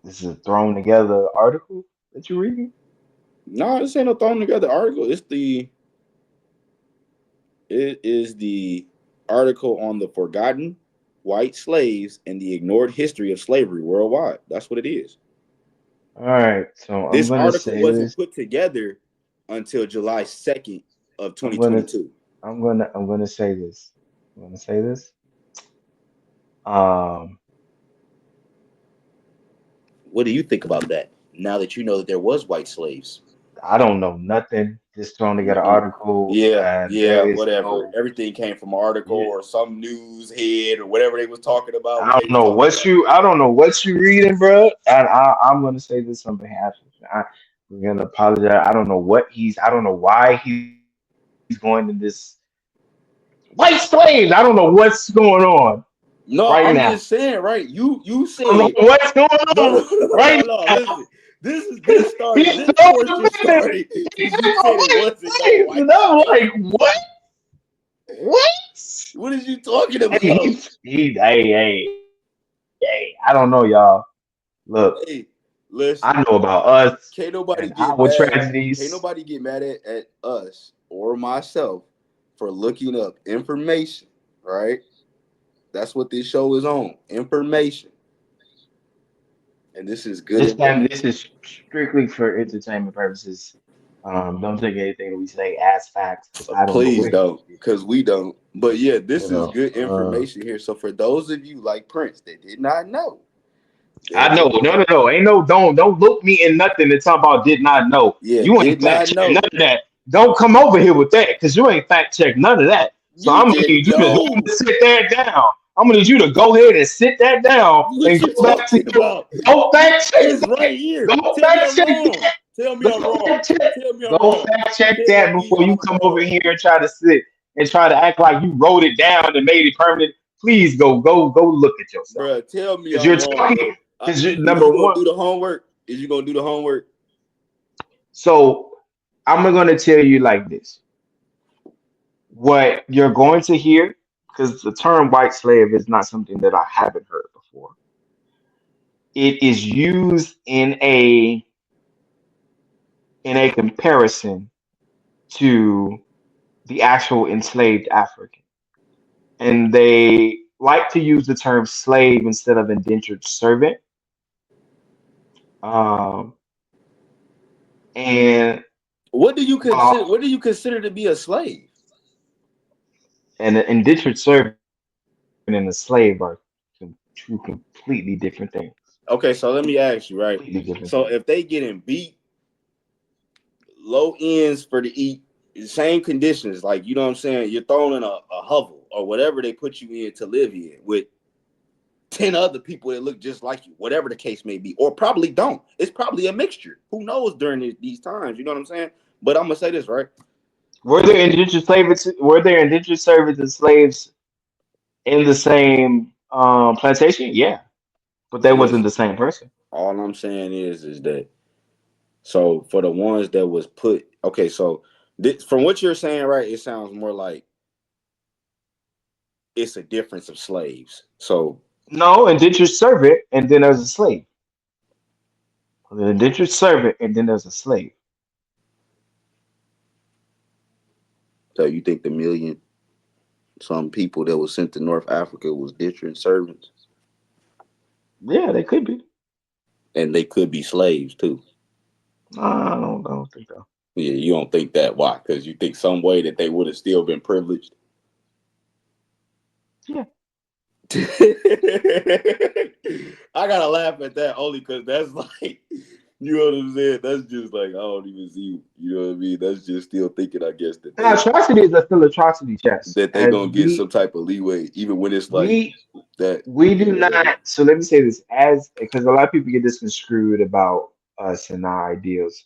this is a thrown together article that you're reading? No, this ain't no thrown together article. It is the article on the forgotten white slaves and the ignored history of slavery worldwide. That's what it is. All right, so I'm This gonna article say wasn't this. put together until July 2nd of I'm gonna 2022. I'm gonna say this. I'm gonna say this. Um, What do you think about that? Now that you know that there was white slaves. I don't know nothing. Just thrown together Mhm. article, Yeah, and yeah, there is whatever. no. Everything came from an article Yeah, or some news head or whatever they was talking about I when they don't was know talking what about it. you. I don't know what you reading, bro. And I'm gonna say this on behalf of. I'm gonna apologize. I don't know what he's. I don't know why he's going to this white slaves. I don't know what's going on right No, now. I'm just saying, right? You I don't know said what's going no, on no, no, no, right no, no. now. Listen, this started. He's This throwing portion them in. started He's because you throwing said it white wasn't no slaves, white and I'm slave. like, what? What? What is you talking Hey, about? hey, I don't know, y'all. Look, Hey, I know listen. about us Can't and nobody our get mad. Can't tragedies. nobody get mad at us or myself for looking up information, right? That's what this show is on. Information. And this is good This information. is strictly for entertainment purposes. Don't take anything that we say as facts because I don't know Please where he don't, gets this because from. we don't. But yeah, You this is know, good information here. So for those of you like Prince that did not know, there I know. was No, no, no. Ain't no. Don't look me in nothing to talk about. Did not know. yeah, You ain't did fact not check none know. of that. Don't come over here with that because you ain't fact check none of that. So You I'm gonna didn't need you to go know and sit that down. I'm gonna need you to go ahead and sit that down what and you go back to talking your. about. Go fact check It's right that. here. Go Tell me fact I'm check wrong. that. Tell me Go I'm wrong. fact check. Tell me I'm Go wrong. fact check that Tell me before you I'm come over wrong. here and try to sit and try to act like you wrote it down and made it permanent. Please go look at yourself Bruh, tell me because I'm you're wrong, talking. bro. Because You number gonna one. do the homework? Is you gonna do the homework? So I'm gonna tell you like this: what you're going to hear, because the term white slave is not something that I haven't heard before. It is used in a comparison to the actual enslaved African, and they like to use the term slave instead of indentured servant. Um, and What while do you consider to be a slave? an indentured servant and a slave are two completely different things. Okay, so let me ask you, right? Completely different things. So if they getting beat, low ends for to eat, same conditions, like you know what I'm saying, you're thrown in a hovel or whatever they put you in to live in with 10 other people that look just like you, whatever the case may be, or probably don't. It's probably a mixture. Who knows during these times? You know what I'm saying? But I'm gonna say this right. Were there indentured servants and slaves in the same plantation? Yeah, but they wasn't Listen, the same person. all I'm saying is that so for the ones that was put okay, so from what you're saying, right, it sounds more like it's a difference of slaves. No, indentured servant, and then there's a slave. The indentured servant, and then there's a slave. So you think the million some people that was sent to North Africa was different servants, Yeah, they could be. and they could be slaves too. I don't think so. Yeah, you don't think that? Why? Because you think some way that they would have still been privileged. Yeah. I gotta laugh at that only because that's like, you know what I'm saying? That's just like I don't even see. You know what I mean? That's just still thinking. I guess Now, atrocities are still atrocity chess. that they As gonna get some type of leeway, even when it's like we that. we Yeah, do whatever. not. So let me say this, as because a lot of people get this construed about us and our ideals.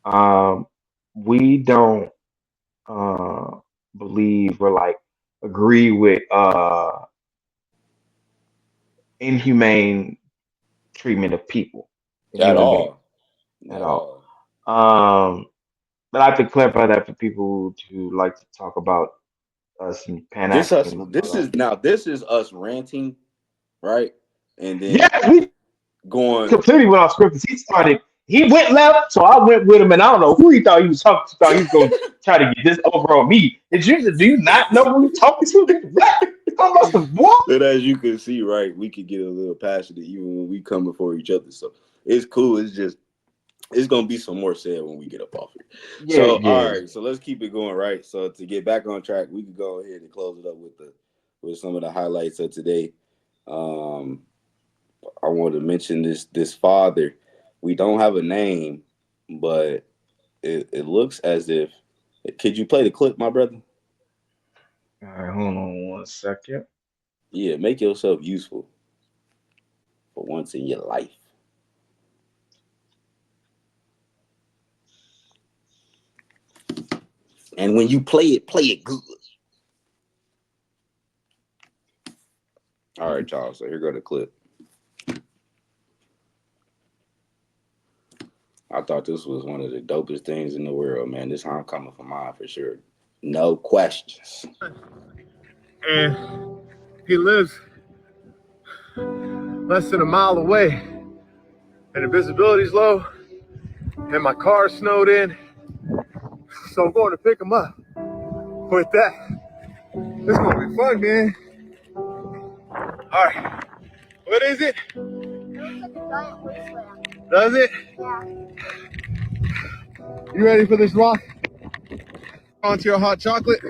Um, we don't uh believe or like agree with inhumane treatment of people and At human beings all, at at all. all. Um, but I have to clarify that for people who like to talk about us and Pan This us. African look. This is us ranting, right? And then Yes, we going. completely went off script because he started. He went left, so I went with him, and I don't know who he thought he was talking to. Thought he was going to try to get this over on me. Do you not know who you're talking to? Nigga? What? Talking about some boy? But as you can see, right, we could get a little passionate even when we coming for each other. So it's cool. It's just it's gonna be some more said when we get up off here. Yeah, So yeah. all right, so let's keep it going, right? So to get back on track, we could go ahead and close it up with some of the highlights of today. Um, I want to mention this father. We don't have a name, but it looks as if. Could you play the clip, my brother? All right, hold on one second. Yeah, make yourself useful for once in your life. And when you play it good. All right, y'all. So here go the clip. I thought this was one of the dopest things in the world, man. This how I'm coming for mine for sure. No questions. And he lives less than a mile away, and the visibility's low, and my car's snowed in, so I'm going to pick him up. With that, this is gonna be fun, man. All right, what is it? It looks like a giant wasteland. Does it? Yeah. You ready for this rock? Onto your hot chocolate,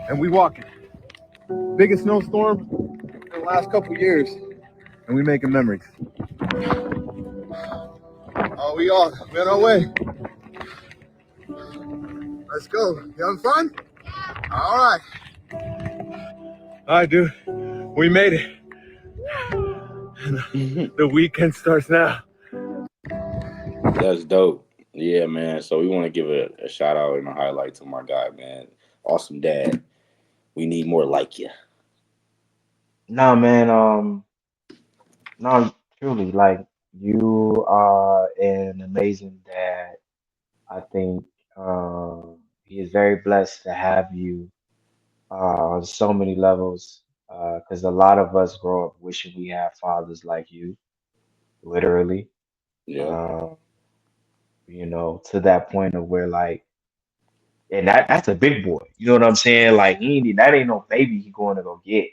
and we walking. Biggest snowstorm in the last couple years, and we making memories. Oh, we on our way. Let's go. You having fun? All right. All right, dude. We made it. The weekend starts now. That's dope. Yeah, man. So we want to give a shout out and a highlight to my guy, man. Awesome dad. We need more like you. Nah, man. No, truly, like you are an amazing dad. I think he is very blessed to have you on so many levels. Because a lot of us grow up wishing we had fathers like you, literally. Yeah. Uh, to that point of where like, and that's a big boy. You know what I'm saying? Like, that ain't no baby he going to go get.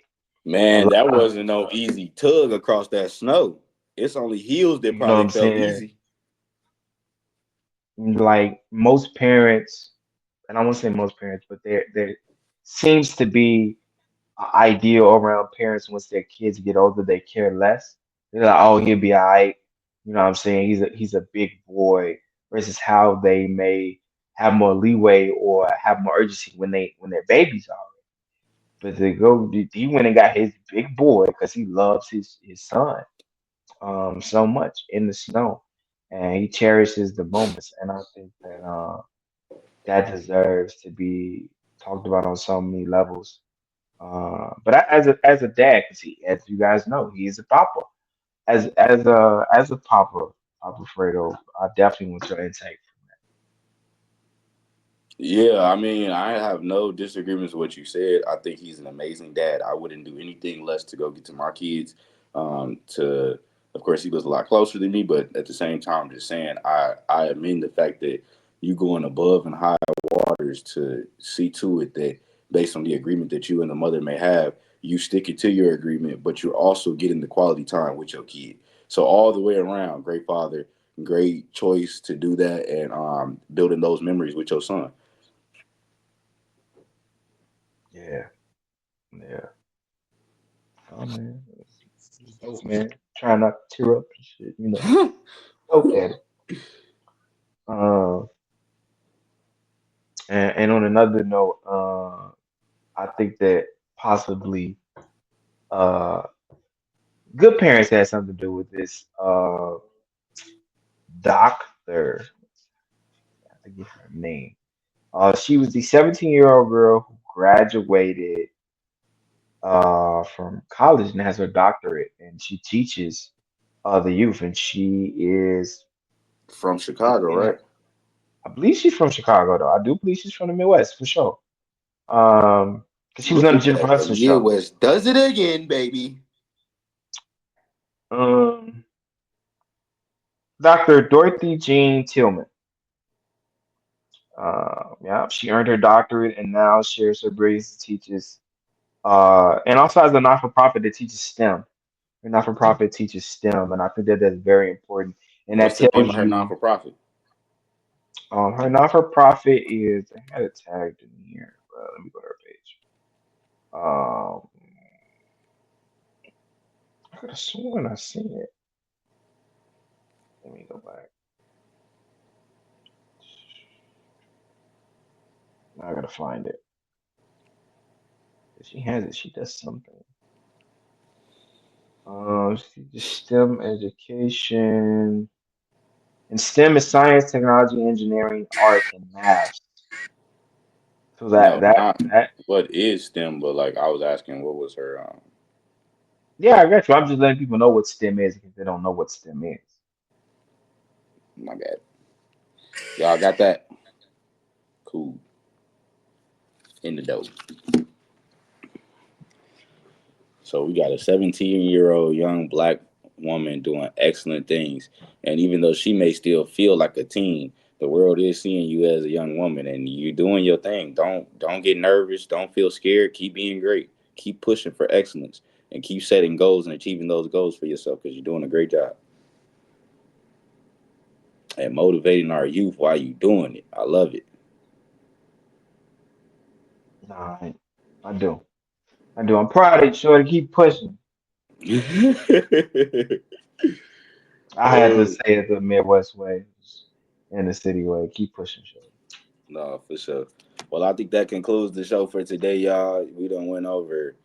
A Man, lot that of, wasn't no easy tug across that snow. It's only heels that you know what probably I'm felt saying? easy. Like most parents, and I won't say most parents, but there seems to be an idea around parents once their kids get older, they care less. They're like, oh, he'll be all right. You know what I'm saying? He's a big boy versus how they may have more leeway or have more urgency when they're babies are. But he went and got his big boy because he loves his son so much in the snow, and he cherishes the moments. And I think that that deserves to be talked about on so many levels. But as a dad, because as you guys know, he is a papa. As a Papa Fredo, I definitely want your intake. Yeah, I mean, I have no disagreements with what you said. I think he's an amazing dad. I wouldn't do anything less to go get to my kids. Of course, he was a lot closer than me, but at the same time, just saying, I amend the fact that you going above and high waters to see to it that based on the agreement that you and the mother may have, you stick it to your agreement, but you're also getting the quality time with your kid. So all the way around, great father, great choice to do that, and building those memories with your son. Yeah, yeah. Oh man, it's dope, man. Trying not to tear up and shit, you know. Dope daddy. Um, and on another note, I think that possibly uh, good parents had something to do with this. Doctor, I forget her name. She was the 17-year-old girl who graduated from college and has her doctorate, and she teaches the youth, and she is From Chicago, in right? her. I believe she's from Chicago, though. I do believe she's from the Midwest for sure. Because she was Look on the at Jennifer that. The Hudson show. Midwest does it again, baby. Um, Dr. Dorothy Jean Tillman. Yeah, she earned her doctorate and now shares her brilliance teaches. And also has a not-for-profit that teaches STEM. Her not-for-profit teaches STEM, and I think that that's very important. And that What's the name tells of her non you, for profit? her not-for-profit is. I had it tagged in here. Let me go to her page. Um, I could have sworn I seen it. Let me go back. Now I gotta find it. If she has it, she does something. She just STEM education. And STEM is science, technology, engineering, art, and math. So No, that that not that what is STEM, but like I was asking, what was her? yeah, I got you. I'm just letting people know what STEM is if they don't know what STEM is. My bad. Y'all got that? Cool. In the dope. So we got a 17-year-old young black woman doing excellent things, and even though she may still feel like a teen, the world is seeing you as a young woman, and you doing your thing. Don't get nervous. Don't feel scared. Keep being great. Keep pushing for excellence, and keep setting goals and achieving those goals for yourself because you're doing a great job and motivating our youth while you doing it. I love it. Nah, I do. I do. I'm proud of you, Shorty. Keep pushing. I had to Oh, say it the Midwest way, in the city way. Keep pushing, Shorty. no, for sure. Well, I think that concludes the show for today, y'all. We done went over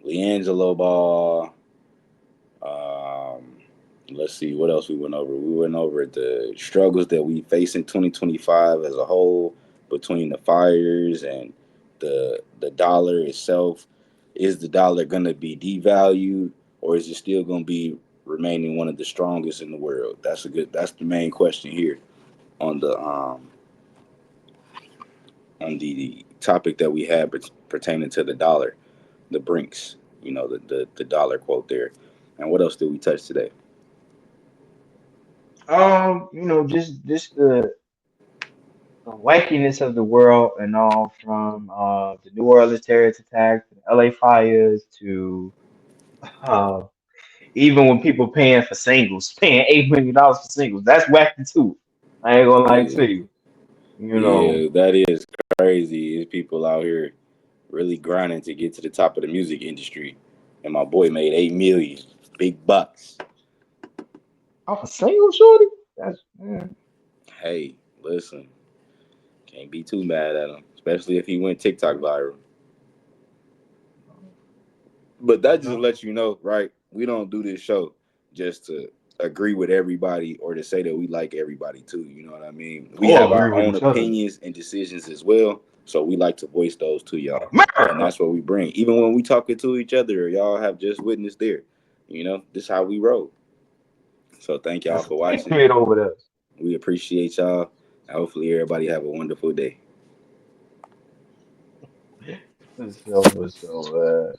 Leangelo Ball. Um, let's see what else we went over. We went over the struggles that we face in 2025 as a whole between the fires and the dollar itself. Is the dollar going to be devalued, or is it still going to be remaining one of the strongest in the world? That's a good. That's the main question here on the topic that we had pertaining to the dollar, the Brinks. The dollar quote there. And what else did we touch today? Just the wackiness of the world and all from the New Orleans terrorist attack to the LA fires to uh, even when people paying for singles, paying $8 million for singles, that's wacky too. I ain't gonna lie Yeah, to you. You know, yeah, that is crazy. There's people out here really grinding to get to the top of the music industry, and my boy made 8 million, big bucks. off a single, shorty. That's Hey, listen, can't be too mad at him, especially if he went TikTok viral. But that just no. lets you know, right? We don't do this show just to. agree with everybody or to say that we like everybody too. You know what I mean? We Or have agree our with own each other. opinions and decisions as well. So we like to voice those to y'all. And America. that's what we bring. Even when we talking to each other, y'all have just witnessed there. You know, this is how we roll. So thank y'all That's a for watching. Patriot over there. We appreciate y'all. Hopefully everybody have a wonderful day. For sure, man.